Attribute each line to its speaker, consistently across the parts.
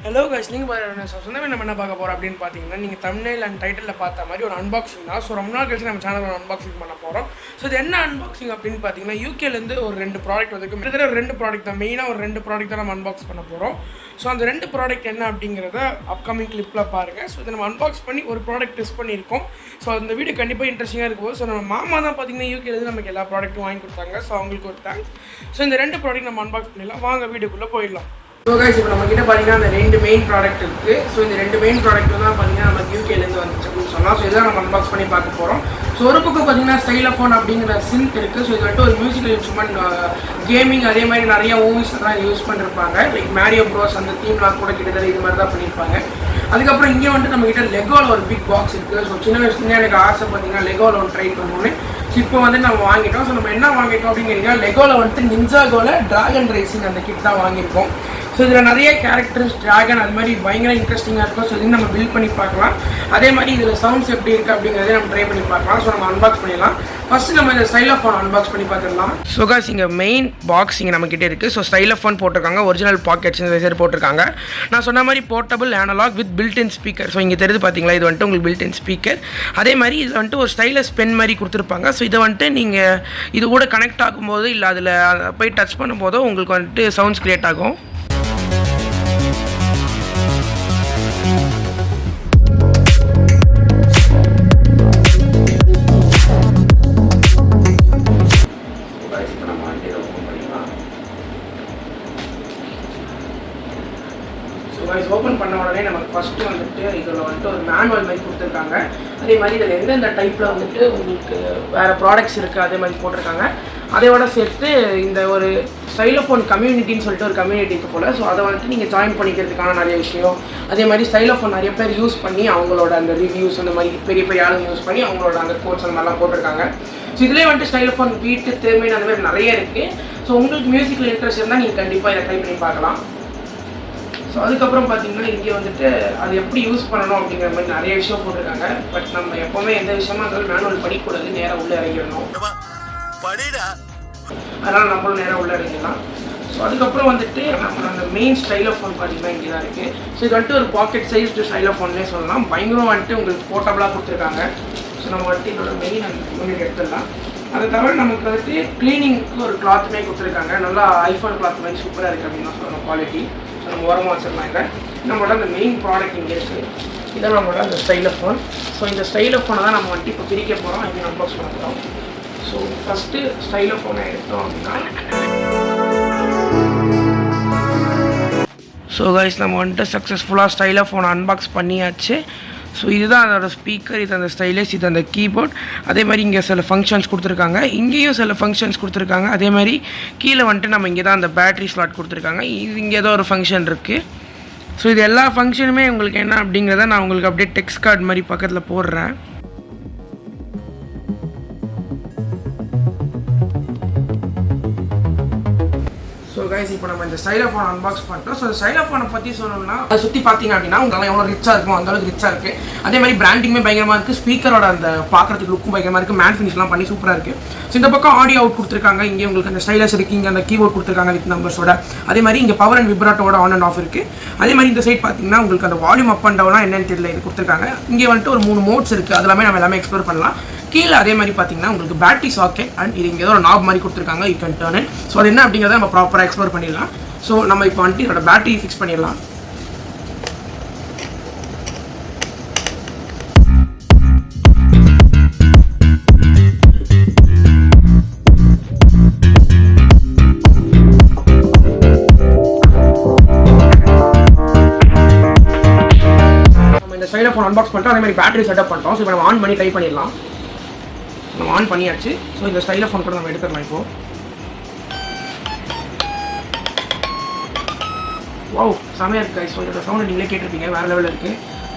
Speaker 1: Hello guys, நீங்கள் சொந்தமே நம்ம என்ன பார்க்க போகிறோம் அப்படின்னு பார்த்தீங்கன்னா, நீங்கள் தம்ப்நெயில் அண்ட் டைட்டிலில் பார்த்த மாதிரி ஒரு அன்பாக்சிங் தான். ஸோ ரொம்ப நாள் கழிச்சு நம்ம சேனலில் அன்பாக்சிங் பண்ண போகிறோம். ஸோ இது என்ன அன்பாக்சிங் அப்படின்னு பார்த்தீங்கன்னா, யூகேலேருந்து ஒரு 2 ப்ராடக்ட் வந்து கிட்டத்தட்ட ஒரு 2 ப்ராடக்ட் தான், மெயினாக ஒரு 2 ப்ராடக்ட் தான் நம்ம அன்பாக்ஸ் பண்ண போகிறோம். ஸோ அந்த 2 ப்ராடக்ட் என்ன அப்படிங்கிறத அப்கமிங் கிளிப்பில் பாருங்கள். ஸோ இதை நம்ம அன்பாக்ஸ் பண்ணி ஒரு ப்ராடக்ட் டெஸ்ட் பண்ணியிருக்கோம். ஸோ அந்த வீடியோ கண்டிப்பாக இன்ட்ரெஸ்டிங்காக இருக்கும். ஸோ நம்ம மாமா தான் பார்த்தீங்கன்னா யூகேலேருந்து நமக்கு எல்லா ப்ராடக்ட்டும் வாங்கி கொடுத்தாங்க. ஸோ அவங்களுக்கு ஒரு தேங்க்ஸ். ஸோ இந்த 2 ப்ராடக்ட் நம்ம அன்பாக்ஸ் பண்ணிடலாம். வாங்க வீடியோக்குள்ளே போயிடலாம். ஸோ கைஸ், இப்போ நம்மக்கிட்ட பார்த்தீங்கன்னா அந்த 2 மெயின் ப்ராடக்ட் இருக்குது. ஸோ இந்த 2 மெயின் ப்ராடக்ட் தான் பார்த்தீங்கன்னா நம்ம யூகேலேருந்து வந்துச்சு அப்படின்னு சொல்லலாம். ஸோ இதெல்லாம் நம்ம அன்பாக்ஸ் பண்ணி பார்க்க போகிறோம். ஸோ ஒரு பக்கம் பார்த்தீங்கன்னா ஸ்டைலோஃபோன் அப்படிங்கிற சின்த் இருக்குது. ஸோ இது வந்துட்டு ஒரு மியூசிக்கல் இன்ஸ்ட்ருமெண்ட், கேமிங், அதே மாதிரி நிறைய மூவிஸ்லாம் யூஸ் பண்ணிருப்பாங்க. லைக் மேரியோ ப்ரோஸ் அந்த தீம்லாம் கூட கிட்டத்தட்ட இது மாதிரி தான் பண்ணியிருப்பாங்க. அதுக்கப்புறம் இங்கே வந்துட்டு நம்மகிட்ட லெகோவில் ஒரு பிக் பாக்ஸ் இருக்குது. ஸோ சின்ன வயசுலேருந்து எனக்கு ஆசை பார்த்தீங்கன்னா லெகோவில் ஒன்று ட்ரை பண்ணணும்னு. ஸோ இப்போ வந்து நம்ம வாங்கிட்டோம். ஸோ நம்ம என்ன வாங்கிட்டோம் அப்படிங்கிறீங்க, லெகோவில் வந்துட்டு நிஞ்சாகோவில் ட்ராகன் ரேசிங் அந்த கிட் தான் வாங்கியிருக்கோம். ஸோ இதில் நிறைய கேரக்டர்ஸ், ட்ராகன் அது மாதிரி பயங்கர இன்ட்ரெஸ்டிங்காக இருக்கும். ஸோ இது நம்ம பில்ட் பண்ணி பார்க்கலாம். அதே மாதிரி இதில் சவுண்ட்ஸ் எப்படி இருக்குது அப்படிங்கிறதே நம்ம ட்ரை பண்ணி பார்க்கலாம். ஸோ நம்ம அன்பாக்ஸ் பண்ணிடலாம். ஃபஸ்ட்டு நம்ம இந்த ஸ்டைலோஃபோன் அன்பாக்ஸ் பண்ணி பார்த்துடலாம். ஸோ காய்ஸ், இங்கே மெயின் பாக்ஸ் இங்கே நம்மக்கிட்டே இருக்குது. ஸோ ஸ்டைலோஃபோன் போட்டிருக்காங்க, ஒரிஜினல் பாக்கெட்ஸ் இந்த சைடு போட்டிருக்காங்க. நான் சொன்ன மாதிரி portable analogue with built in speaker. So இங்கே தெரியுது பார்த்தீங்களா, இது வந்துட்டு உங்களுக்கு பில்ட்-இன் ஸ்பீக்கர். அதே மாதிரி இதில் வந்துட்டு ஒரு ஸ்டைலஸ் பென் மாதிரி கொடுத்துருப்பாங்க. ஸோ இதை வந்துட்டு நீங்கள் இது கூட கனெக்ட் ஆகும்போது இல்லை அதில் போய் டச் பண்ணும்போதோ உங்களுக்கு வந்துட்டு சவுண்ட்ஸ் க்ரியேட் ஆகும். ஓப்பன் பண்ண உடனே நமக்கு ஃபஸ்ட்டு வந்துட்டு இதில் வந்துட்டு ஒரு மேனுவல் மாதிரி கொடுத்துருக்காங்க. அதே மாதிரி இதில் எந்தெந்த டைப்பில் வந்துட்டு உங்களுக்கு வேறு ப்ராடக்ட்ஸ் இருக்குது அதே மாதிரி போட்டிருக்காங்க. அதையோட சேர்த்து இந்த ஒரு ஸ்டைலோஃபோன் கம்யூனிட்டின்னு சொல்லிட்டு ஒரு கம்யூனிட்டிக்கு போல். ஸோ அதை வந்துட்டு நீங்கள் ஜாயின் பண்ணிக்கிறதுக்கான நிறைய விஷயம், அதே மாதிரி ஸ்டைலோஃபோன் நிறைய பேர் யூஸ் பண்ணி அவங்களோட அந்த ரிவ்யூஸ் அந்த மாதிரி பெரிய பெரிய ஆளுங்க யூஸ் பண்ணி அவங்களோட அந்த கோட்ஸ் அந்த மாதிரிலாம் போட்டிருக்காங்க. ஸோ இதிலே வந்துட்டு ஸ்டைலோஃபோன் வீட்டு தேவையான அந்த மாதிரி நிறைய இருக்குது. ஸோ உங்களுக்கு மியூசிக்கில் இன்ட்ரெஸ்ட் இருந்தால் நீங்கள் கண்டிப்பாக இதை ட்ரை பண்ணி பார்க்கலாம். ஸோ அதுக்கப்புறம் பார்த்தீங்கன்னா இங்கே வந்துட்டு அது எப்படி யூஸ் பண்ணணும் அப்படிங்கிற மாதிரி நிறைய விஷயம் போட்டிருக்காங்க. பட் நம்ம எப்போவுமே எந்த விஷயமா இருந்தாலும் மேனுவல் படிக்கூடாது, நேராக உள்ளே இறங்கிடணும். அதனால் நம்மளும் நேராக உள்ளே இறங்கிடலாம். ஸோ அதுக்கப்புறம் வந்துட்டு நம்ம அந்த மெயின் ஸ்டைலோஃபோன் பார்த்தீங்கன்னா இங்கே தான் இருக்குது. ஸோ இது வந்துட்டு ஒரு பாக்கெட் சைஸ் ஸ்டைலோஃபோன்னே சொல்லலாம். பயங்கரம் வந்துட்டு உங்களுக்கு போர்ட்டபுளாக கொடுத்துருக்காங்க. ஸோ நம்ம வந்துட்டு இதோட மெயின் அந்த யூனிட் எடுத்துடலாம். அதை தவிர நமக்கு வந்துட்டு க்ளீனிங்க்கு ஒரு கிளாத்துமே கொடுத்துருக்காங்க. நல்லா ஐஃபோன் கிளாத் மாதிரி சூப்பராக இருக்குது அப்படின்னு தான் சொல்லணும் குவாலிட்டி. ஸோ நம்ம ஓரமாக வச்சிடலாம். இல்லை நம்மளோட அந்த மெயின் ப்ராடக்ட் இங்கே இருக்குது. இதான் நம்மளோட அந்த ஸ்டைலோஃபோன். ஸோ இந்த ஸ்டைலோஃபோனை தான் நம்ம வந்துட்டு இப்போ பிரிக்க போகிறோம், அப்படின்னு அன்பாக்ஸ் பண்ண போகிறோம். ஸோ ஃபஸ்ட்டு ஸ்டைலோஃபோனை எடுத்தோம் அப்படின்னா, ஸோ கைஸ் நம்ம வந்துட்டு சக்ஸஸ்ஃபுல்லாக ஸ்டைலோஃபோனை அன்பாக்ஸ் பண்ணியாச்சு. ஸோ இதுதான் அதோட ஸ்பீக்கர், இது அந்த ஸ்டைலஸ், இது அந்த கீபோர்ட். அதே மாதிரி இங்கே சில ஃபங்க்ஷன்ஸ் கொடுத்துருக்காங்க, இங்கேயும் சில ஃபங்க்ஷன்ஸ் கொடுத்துருக்காங்க. அதே மாதிரி கீழே வந்துட்டு நம்ம இங்கே தான் அந்த பேட்ரி ஸ்லாட் கொடுத்துருக்காங்க. இது இங்கே ஏதோ ஒரு ஃபங்க்ஷன் இருக்குது. ஸோ இது எல்லா ஃபங்க்ஷனுமே உங்களுக்கு என்ன அப்படிங்கிறத நான் உங்களுக்கு அப்படியே டெக்ஸ்ட் கார்டு மாதிரி பக்கத்தில் போடுறேன். ஸோ கைஸ், இப்போ நம்ம இந்த ஸ்டைலோஃபோன் அன்பாக்ஸ் பண்ணிட்டோம். ஸோ ஸ்டைலோஃபோனை பற்றி சொல்லணும்னா அதை சுற்றி பார்த்தீங்க அப்படின்னா உங்களால் எவ்வளோ ரிச்சாக இருக்குமோ அந்தளவுக்கு ரிச்சாக இருக்குது. அதே மாதிரி பிராண்டிங்குமே பயங்கரமாக இருக்குது. ஸ்பீக்கரோட அந்த பார்க்குறதுக்கு லுக்கும் பயங்கரமாக இருக்குது. மேட் ஃபினிஷ்லாம் பண்ணி சூப்பராக இருக்குது. ஸோ இந்த பக்கம் ஆடியோ அவுட் கொடுத்துருக்காங்க. இங்கே உங்களுக்கு அந்த ஸ்டைலஸ் இருக்குது, இங்கே அந்த கீபோர்ட் கொடுத்துருக்காங்க வித் நம்பர்ஸோட. அதே மாதிரி இங்கே பவர் அண்ட் விப்ராட்டோட ஆன் அண்ட் ஆஃப் இருக்குது. அதே மாதிரி இந்த சைட் பார்த்தீங்கன்னா உங்களுக்கு அந்த வால்யூம் அப் அண்ட் டவுனா என்னென்னு தெரியல, இது கொடுத்துருக்காங்க. இங்கே வந்துட்டு ஒரு 3 மோட்ஸ் இருக்குது. அது எல்லாமே நம்ம எல்லாமே எக்ஸ்ப்ளோர் பண்ணலாம். கீழே அதே மாதிரி பார்த்தீங்கன்னா உங்களுக்கு பேட்டரி சாக்கெட் அண்ட் இது இங்கே ஏதோ ஒரு நாப் மாதிரி கொடுத்துருக்காங்க, you can turn it. So அது என்ன அப்படிங்கிறத நம்ம ப்ராப்பராக எக்ஸ்ப்ளோர் பண்ணிடலாம். ஸோ நம்ம இப்போ வந்துட்டு இதோட பேட்டரி ஃபிக்ஸ் பண்ணிடலாம். நம்ம இந்த ஸ்டைலோஃபோன் அன்பாக்ஸ் பண்ணிட்டோம், அதே மாதிரி பேட்டரி செட்டப் பண்ணிட்டோம். ஸோ இப்போ நம்ம ஆன் பண்ணி ட்ரை பண்ணிடலாம். நம்ம ஆன் பண்ணியாச்சு. ஸோ இந்த ஸ்டைலோஃபோன் கூட நம்ம எடுத்துடலாம். இப்போது வாவ், செமையாக இருக்குது. ஸோ இதோட சவுண்ட் நீங்களே கேட்டிருப்பீங்க, வேறு லெவலில் இருக்குது.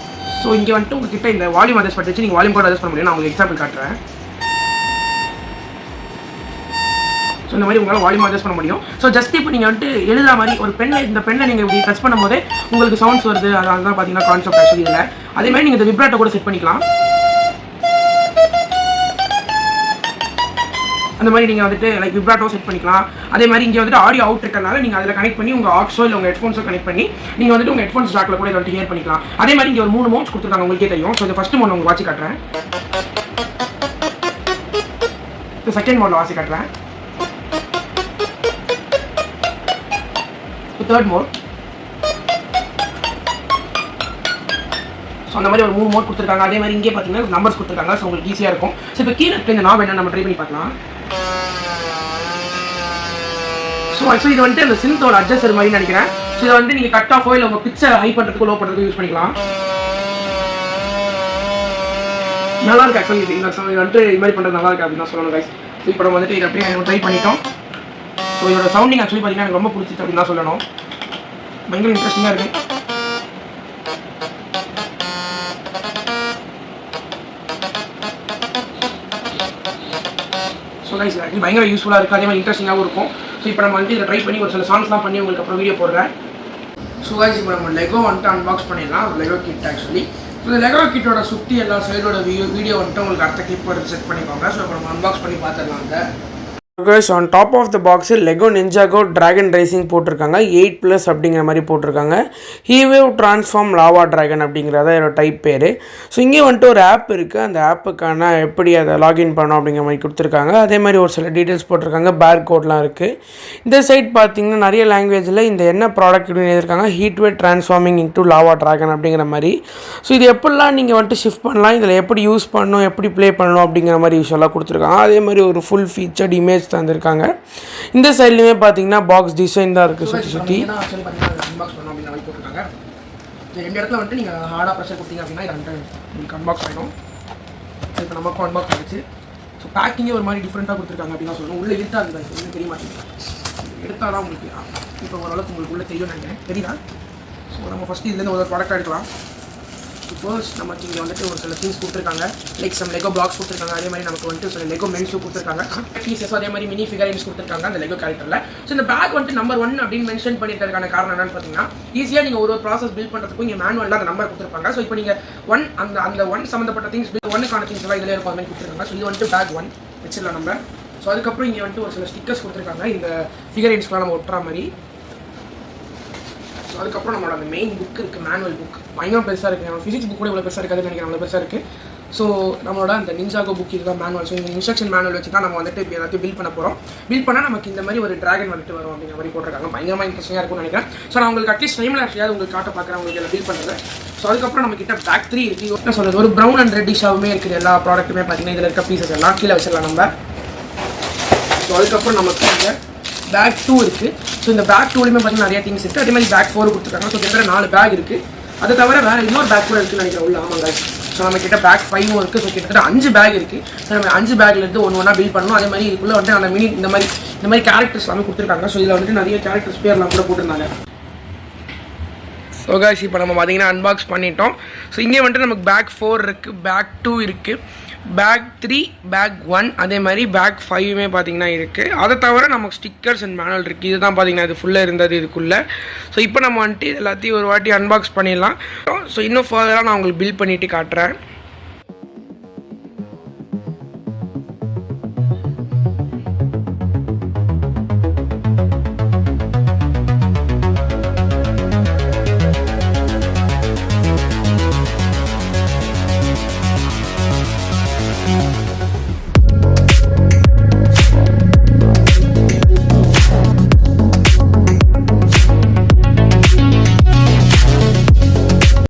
Speaker 1: ஸோ இங்கே வந்துட்டு உங்ககிட்ட இந்த வால்யூம் அட்ஜஸ்ட் பண்ணிச்சு, நீங்கள் வால்யூம் கூட அட்ஜஸ்ட் பண்ண முடியும். நான் உங்களுக்கு எக்ஸாம்பிள் காட்டுறேன். ஸோ இந்த மாதிரி உங்களால் வால்யூம் அட்ஜஸ்ட் பண்ண முடியும். ஸோ ஜஸ்ட் இப்போ நீங்கள் வந்துட்டு எழுதுற மாதிரி ஒரு பெண்ணை, இந்த பெண்ணை நீங்கள் இப்படி டச் பண்ணும்போதே உங்களுக்கு சவுண்ட்ஸ் வருது. அதனால தான் பார்த்தீங்கன்னா கான்செப்ட் ஆக்சுவலி இதில். அதே மாதிரி நீங்கள் இந்த விப்ராட்டை கூட செட் பண்ணிக்கலாம். அந்த மாதிரி நீங்கள் வந்துட்டு லைக் விப்ராட்டோ செட் பண்ணிக்கலாம். அதே மாதிரி இங்கே வந்துட்டு ஆடியோ அவுட் இருக்கிறனால நீங்கள் அதில் கனெக்ட் பண்ணி உங்கள் ஆக்ஸோ இல்லை உங்கள் ஹெட்ஃபோன்ஸோ கனெக்ட் பண்ணி நீங்கள் வந்துட்டு உங்கள் ஹெட்ஃபோன்ஸ் ஜாக்கில் கூட இதை வந்துட்டு ஹியர் பண்ணிக்கலாம். அதே மாதிரி இங்கே ஒரு 3 மோட்ஸ் கொடுத்துருக்காங்க, உங்களுக்கே தெரியும். ஸோ இந்த ஃபஸ்ட் மோட் உங்களுக்கு வாட்சி காட்டுறேன், செகண்ட் மோடில் வாசி காட்டுறேன், தேர்ட் மோட். ஸோ அந்த மாதிரி ஒரு 3 மோட் கொடுத்துருக்காங்க. அதே மாதிரி இங்கே பார்த்தீங்கன்னா நம்பர்ஸ் கொடுத்துருக்காங்க. ஸோ உங்களுக்கு ஈஸியாக இருக்கும். ஸோ இப்போ கீழே இருக்க இந்த நாப் என்ன நம்ம ட்ரை பண்ணி பார்க்கலாம். ஸோ ஆக்சுவலி இது வந்துட்டு அந்த சிந்தோட அட்ஜஸ்டர் மாதிரி நினைக்கிறேன். ஸோ இதை வந்து நீங்கள் கட் ஆஃபோ இல்லை உங்கள் பிக்சர் ஹை பண்ணுறதுக்கு லோ பண்ணுறதுக்கு யூஸ் பண்ணிக்கலாம். நல்லா இருக்கு ஆக்சுவலி இது வந்துட்டு இது மாதிரி பண்ணுறது நல்லா இருக்கு அப்படின்னு தான் சொல்லணும் கைஸ். ஸோ இப்போ நம்ம வந்துட்டு இதை அப்படியே ட்ரை பண்ணிட்டோம். ஸோ இதோட சவுண்டிங் ஆக்சுவலி பார்த்தீங்கன்னா எனக்கு ரொம்ப பிடிச்சிச்சு அப்படின்னு தான் சொல்லணும். பயங்கர இன்ட்ரெஸ்டிங்காக இருக்குது. ஸோ கைஸ் ஆக்சுவலி பயங்கர யூஸ்ஃபுல்லாக இருக்குது, அதே மாதிரி இன்ட்ரெஸ்டிங்காகவும் இருக்கும். ஸோ இப்போ நம்ம வந்து இதை ட்ரை பண்ணி ஒரு சில சாங்ஸ்லாம் பண்ணி உங்களுக்கு அப்புறம் வீடியோ போடுறேன். ஸோ கைஸ் இப்போ நம்ம லெகோ வந்துட்டு அன்பாக்ஸ் பண்ணிடலாம். Lego kit actually. ஸோ இந்த லெகோ கிட்டோட சுற்றி எல்லா சைடோட வீடியோ வந்துட்டு உங்களுக்கு அடுத்த கிளிப் எடுத்து செட் பண்ணிக்கோங்க. ஸோ இப்போ நம்ம அன்பாக்ஸ் பண்ணி பார்த்துடலாம். guys, on top of the box Lego Ninjago Dragon Racing போட்டிருக்காங்க. 8+ அப்படிங்கிற மாதிரி போட்டிருக்காங்க. He-Wave Transform Lava Dragon அப்படிங்கிறத இதோட டைப் பேர். ஸோ இங்கே வந்துட்டு ஒரு ஆப் இருக்குது. அந்த ஆப்புக்கான எப்படி அதை லாகின் பண்ணணும் அப்படிங்கிற மாதிரி கொடுத்துருக்காங்க. அதே மாதிரி ஒரு சில டீட்டெயில்ஸ் போட்டிருக்காங்க. பேர் கோட்லாம் இருக்குது. இந்த சைட் பார்த்தீங்கன்னா நிறைய லாங்குவேஜில் இந்த என்ன ப்ராடக்ட் இப்படின்னு எழுதியிருக்காங்க, Heat-Wave Transforming into Lava Dragon அப்படிங்கிற மாதிரி. ஸோ இது எப்படிலாம் நீங்கள் வந்துட்டு ஷிஃப்ட் பண்ணலாம், இதில் எப்படி யூஸ் பண்ணணும், எப்படி ப்ளே பண்ணணும் அப்படிங்கிற மாதிரி விஷயம்லாம் கொடுத்துருக்காங்க. அதே மாதிரி ஒரு ஃபுல் ஃபீச்சர்ட் இமேஜ் தந்திருக்காங்க. இந்த சைட்லையுமே பார்த்தீங்கன்னா பாக்ஸ் டிசைன் தான் இருக்குது சுற்றி சுற்றி. அன்பாக்ஸ் பண்ணணும் அப்படிங்கிற மாதிரி போட்டிருக்காங்க. ரெண்டு இடத்துல வந்துட்டு நீங்கள் ஹார்டாக ப்ரெஷர் கொடுத்தீங்க அப்படின்னா இது உங்களுக்கு அன்பாக்ஸ் ஆகிடும். இப்போ நமக்கும் அன்பாக்ஸ் ஆகிடுச்சு. ஸோ பேக்கிங்கே ஒரு மாதிரி டிஃப்ரெண்ட்டாக கொடுத்துருக்காங்க அப்படின்னு தான் சொல்லணும். உள்ளே எடுத்தால் அது ஒன்றும் தெரிய மாட்டேங்குது. எடுத்தால் தான் உங்களுக்கு இப்போ ஓரளவுக்கு உங்களுக்கு உள்ளே தெரியும் நினைக்கிறேன். தெரியுதா? ஸோ நம்ம ஃபஸ்ட்டு இதுலேருந்து ஒரு ப்ராடக்ட் எடுக்கலாம். ஃபர்ஸ்ட் நமக்கு இங்கே வந்துட்டு ஒரு சில திங்ஸ் கொடுத்துருக்காங்க. லைக் சம் லெகோ பிளாக்ஸ் கொடுத்துருக்காங்க. அதே மாதிரி நமக்கு வந்துட்டு சில லெகோ மென்ஸும் கொடுத்துருக்காங்க. பீசஸ் அதே மாதிரி மினி ஃபிகரைன்ஸ் கொடுத்துருக்காங்க அந்த லெகோ கேரக்டரில். ஸோ இந்த பேக் வந்துட்டு நம்பர் 1 அப்படின்னு மென்ஷன் பண்ணியிருக்கிறதுக்கான காரணம் என்னன்னு பார்த்தீங்கன்னா, ஈஸியாக நீங்கள் ஒரு ப்ராசஸ் பில்ட் பண்ணுறதுக்கும் இங்கே மேனுவலில் அந்த நம்பர் கொடுத்துருப்பாங்க. ஸோ இப்போ நீங்கள் அந்த ஒன் சம்மந்தப்பட்ட திங்ஸ் ஒன்னுக்கான திங்ஸ் எல்லாம் இதில் இருக்கும் அந்த மாதிரி கொடுத்துருக்காங்க. ஸோ இது வந்துட்டு பேக் 1 வச்சிடலாம் நம்ம. ஸோ அதுக்கப்புறம் இங்கே வந்துட்டு ஒரு சில ஸ்டிக்கர்ஸ் கொடுத்துருக்காங்க இந்த ஃபிகரைன்ஸ்க்குலாம் நம்ம ஒட்டுற மாதிரி. ஸோ அதுக்கப்புறம் நம்மளோட அந்த மெயின் புக் இருக்குது, மேனுவல் புக். பயங்கரம் பெருசாக இருக்குது. நம்ம ஃபிசிக்ஸ் புக் கூட இவ்வளோ பெருசாக இருக்காதுன்னு நினைக்கிறேன், அவ்வளோ பெருசாக இருக்குது. ஸோ நம்மளோட அந்த நிஞ்சாகோ புக் இதுதான் மேனுவல். ஸோ இந்த இன்ஸ்ட்ரக்ஷன் மேனுவல் வச்சு தான் நம்ம வந்துட்டு இப்போ எல்லாத்தையும் பில்ட் பண்ண போகிறோம். பில்ட் பண்ணால் நமக்கு இந்த மாதிரி ஒரு டிராகன் வந்துட்டு வரும் அப்படிங்கிற மாதிரி போட்டிருக்காங்க. பயங்கரமாக இன்ட்ரெஸ்டிங்காக இருக்கும்னு நினைக்கிறேன். ஸோ நான் உங்களுக்கு அட்லீஸ்ட் டைமில் ஆக்சுவலாக உங்களுக்கு காட்ட பார்க்குறேன் உங்களுக்கு எல்லாம் பில்ட் பண்ணுறது. ஸோ அதுக்கப்புறம் நம்ம கிட்ட பேக் 3 இருக்குது. என்ன சொல்கிறது, ஒரு ப்ரௌன் அண்ட் ரெட்டிஷாகவுமே இருக்குது. எல்லா ப்ராடக்ட்டுமே பார்த்தீங்கன்னா இதில் இருக்க பீசஸ் எல்லாம் கீழே வச்சிடலாம் நம்ம. ஸோ அதுக்கப்புறம் நமக்கு இங்கே பேக் 2 இருக்குது. ஸோ இந்த பேக் 2லையுமே பார்த்தீங்கன்னா நிறைய திங்ஸ் இருக்குது. அதே மாதிரி பேக் 4 கொடுத்துருக்காங்க. ஸோ கிட்ட 4 பேக் இருக்குது. அதை தவிர வேறு இன்னொரு பேக் கூட இருக்குன்னு நினைக்கிறேன் உள்ள. ஆமாங்க. ஸோ நம்ம கிட்ட பேக் 5 இருக்குது. ஸோ கிட்டத்தட்ட 5 பேக் இருக்குது. ஸோ நம்ம 5 பேக்கில் இருந்து ஒன்றா பில்ட் பண்ணணும். அதே மாதிரி இதுக்குள்ளே வந்துட்டு அந்த இந்த மாதிரி கேரக்டர்ஸ் எல்லாமே கொடுத்துருக்காங்க. ஸோ இதில் வந்துட்டு நிறைய கேரக்டர்ஸ் பேர்லாம் கூட போட்டிருந்தாங்க. ஸோ காய்ஸ் இப்போ நம்ம பார்த்தீங்கன்னா அன்பாக்ஸ் பண்ணிட்டோம். ஸோ இங்கே வந்துட்டு நமக்கு பேக் 4 இருக்குது, பேக் 2 இருக்குது, பேக் 3, பேக் 1, அதே மாதிரி பேக் 5மே பார்த்தீங்கன்னா இருக்குது. அதை தவிர நமக்கு ஸ்டிக்கர்ஸ் அண்ட் மேனுவல் இருக்குது. இதுதான் பார்த்தீங்கன்னா இது ஃபுல்லாக இருந்தது இதுக்குள்ளே. ஸோ இப்போ நம்ம வந்துட்டு எல்லாத்தையும் ஒரு வாட்டி அன்பாக்ஸ் பண்ணிடலாம். ஸோ இன்னும் ஃபர்தராக நான் உங்களுக்கு பில்ட் பண்ணிவிட்டு காட்டுறேன்.